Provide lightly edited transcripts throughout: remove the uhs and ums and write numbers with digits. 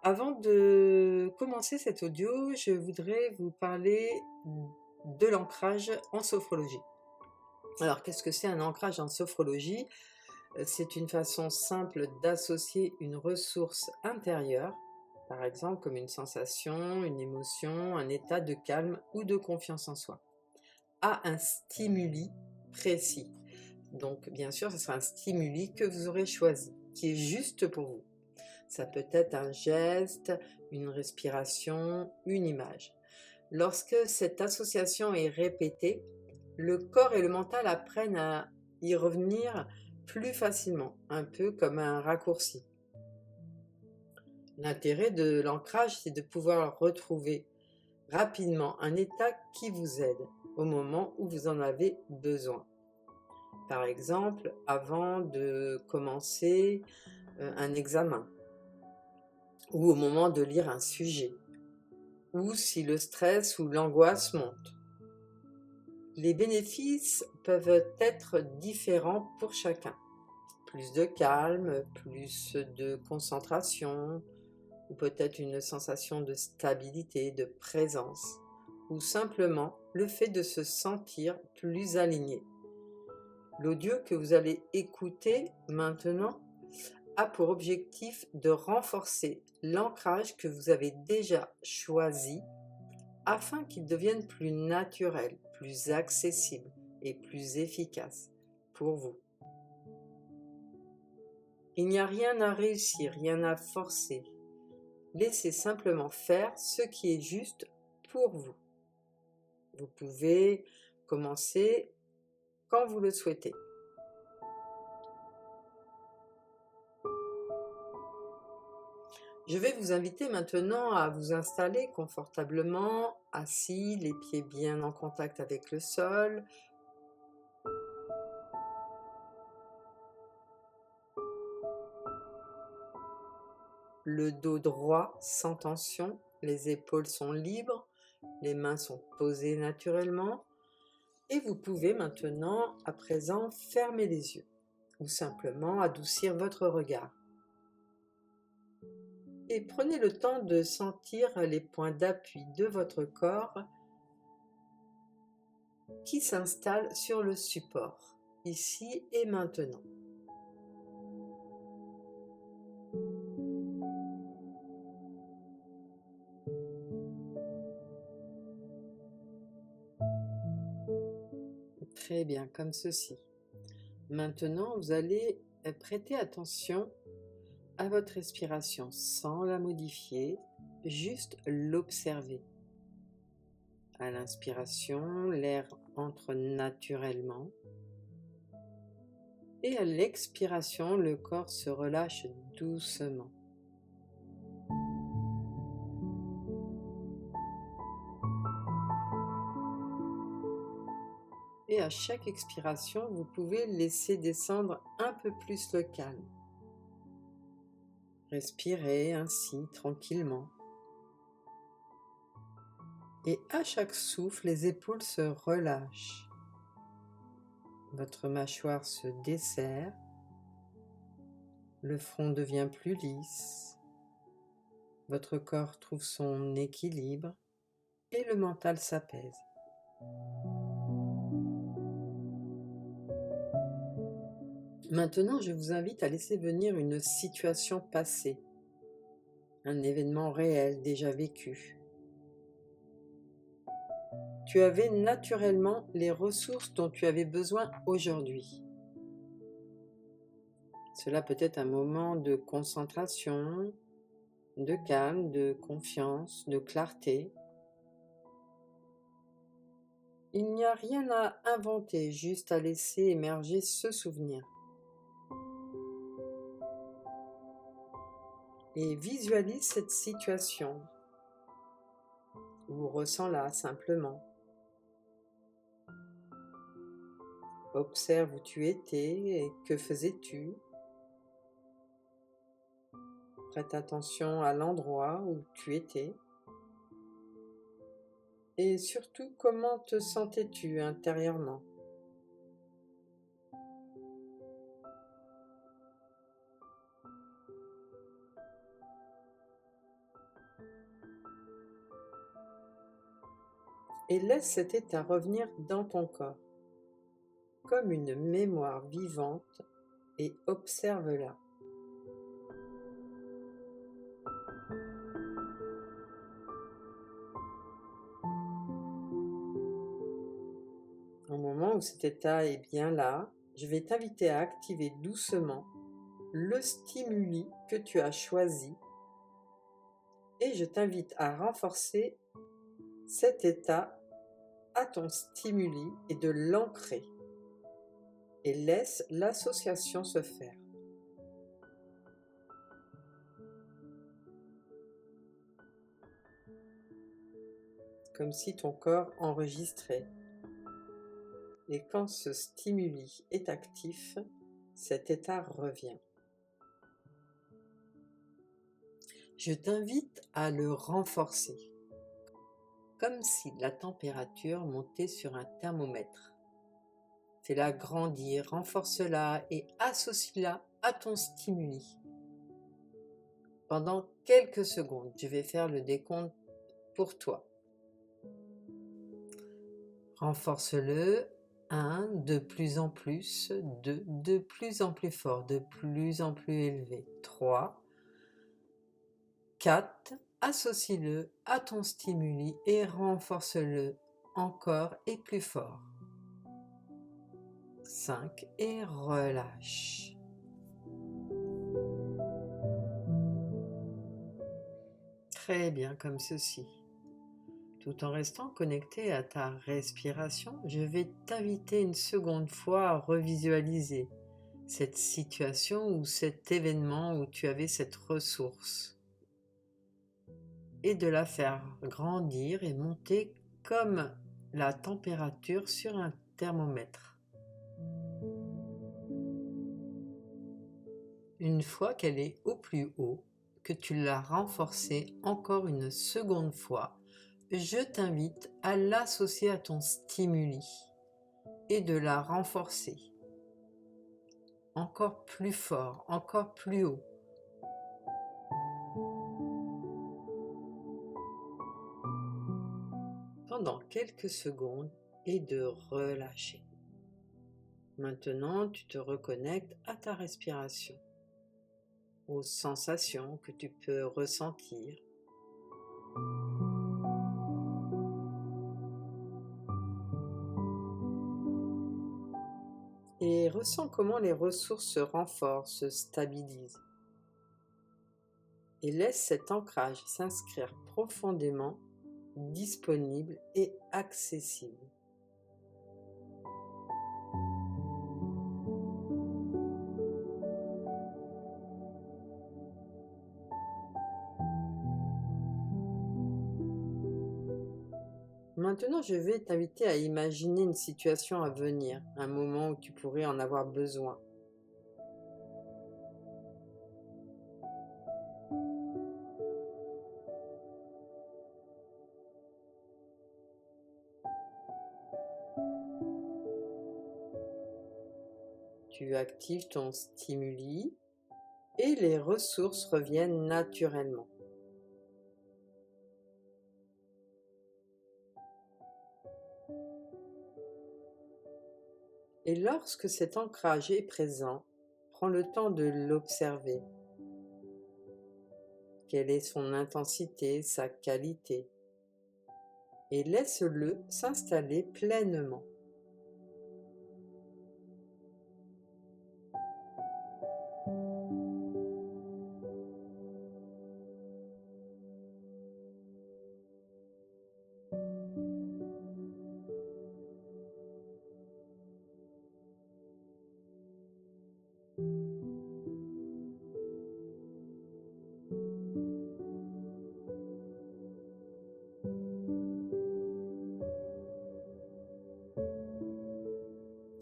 Avant de commencer cet audio, je voudrais vous parler de l'ancrage en sophrologie. Alors, qu'est-ce que c'est un ancrage en sophrologie? C'est une façon simple d'associer une ressource intérieure, par exemple comme une sensation, une émotion, un état de calme ou de confiance en soi, à un stimuli précis. Donc, bien sûr, ce sera un stimuli que vous aurez choisi, qui est juste pour vous. Ça peut être un geste, une respiration, une image. Lorsque cette association est répétée, le corps et le mental apprennent à y revenir plus facilement, un peu comme un raccourci. L'intérêt de l'ancrage, c'est de pouvoir retrouver rapidement un état qui vous aide au moment où vous en avez besoin. Par exemple, avant de commencer un examen, ou au moment de lire un sujet, ou si le stress ou l'angoisse montent. Les bénéfices peuvent être différents pour chacun. Plus de calme, plus de concentration, ou peut-être une sensation de stabilité, de présence, ou simplement le fait de se sentir plus aligné. L'audio que vous allez écouter maintenant a pour objectif de renforcer l'ancrage que vous avez déjà choisi afin qu'il devienne plus naturel, plus accessible et plus efficace pour vous. Il n'y a rien à réussir, rien à forcer. Laissez simplement faire ce qui est juste pour vous. Vous pouvez commencer quand vous le souhaitez. Je vais vous inviter maintenant à vous installer confortablement, assis, les pieds bien en contact avec le sol. Le dos droit sans tension, les épaules sont libres, les mains sont posées naturellement et vous pouvez maintenant, à présent, fermer les yeux ou simplement adoucir votre regard. Et prenez le temps de sentir les points d'appui de votre corps qui s'installent sur le support, ici et maintenant. Très bien, comme ceci. Maintenant, vous allez prêter attention à votre respiration sans la modifier, juste l'observer. À l'inspiration, l'air entre naturellement et à l'expiration, le corps se relâche doucement. Et à chaque expiration, vous pouvez laisser descendre un peu plus le calme. Respirez ainsi tranquillement. Et à chaque souffle, les épaules se relâchent. Votre mâchoire se desserre. Le front devient plus lisse. Votre corps trouve son équilibre et le mental s'apaise. Maintenant, je vous invite à laisser venir une situation passée, un événement réel déjà vécu. Tu avais naturellement les ressources dont tu avais besoin aujourd'hui. Cela peut être un moment de concentration, de calme, de confiance, de clarté. Il n'y a rien à inventer, juste à laisser émerger ce souvenir. Et visualise cette situation, ou ressens-la simplement. Observe où tu étais et que faisais-tu. Prête attention à l'endroit où tu étais. Et surtout, comment te sentais-tu intérieurement? et laisse cet état revenir dans ton corps, comme une mémoire vivante, et observe-la. Au moment où cet état est bien là, je vais t'inviter à activer doucement le stimuli que tu as choisi et je t'invite à renforcer cet état à ton stimuli et de l'ancrer et laisse l'association se faire. Comme si ton corps enregistrait. Et quand ce stimuli est actif, cet état revient. Je t'invite à le renforcer, comme si la température montait sur un thermomètre. Fais-la grandir, renforce-la et associe-la à ton stimuli. Pendant quelques secondes, je vais faire le décompte pour toi. Renforce-le. 1, de plus en plus. 2, de plus en plus fort, de plus en plus élevé. 3, 4, associe-le à ton stimuli et renforce-le encore et plus fort. 5 et relâche. Très bien, comme ceci. Tout en restant connecté à ta respiration, je vais t'inviter une seconde fois à revisualiser cette situation ou cet événement où tu avais cette ressource et de la faire grandir et monter comme la température sur un thermomètre. Une fois qu'elle est au plus haut, que tu l'as renforcée encore une seconde fois, je t'invite à l'associer à ton stimuli et de la renforcer. Encore plus fort, encore plus haut. Pendant quelques secondes et de relâcher. Maintenant, tu te reconnectes à ta respiration, aux sensations que tu peux ressentir. Et ressens comment les ressources se renforcent, se stabilisent. Et laisse cet ancrage s'inscrire profondément, disponible et accessible. Maintenant, je vais t'inviter à imaginer une situation à venir, un moment où tu pourrais en avoir besoin. Tu actives ton stimuli et les ressources reviennent naturellement. Et lorsque cet ancrage est présent, prends le temps de l'observer. Quelle est son intensité, sa qualité? Et laisse-le s'installer pleinement.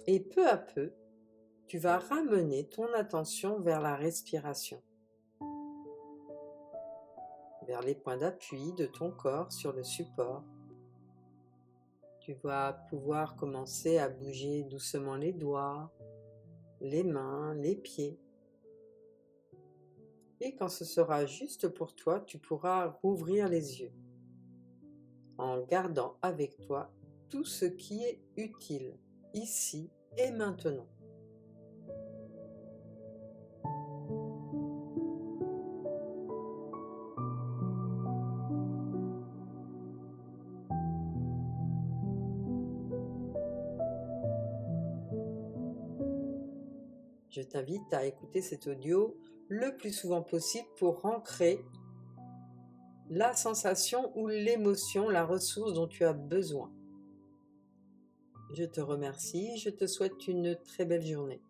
Et peu à peu, tu vas ramener ton attention vers la respiration, vers les points d'appui de ton corps sur le support. Tu vas pouvoir commencer à bouger doucement les doigts, les mains, les pieds. Et quand ce sera juste pour toi, tu pourras rouvrir les yeux. en gardant avec toi tout ce qui est utile, ici et maintenant. Je t'invite à écouter cet audio le plus souvent possible pour ancrer la sensation ou l'émotion, la ressource dont tu as besoin. Je te remercie, je te souhaite une très belle journée.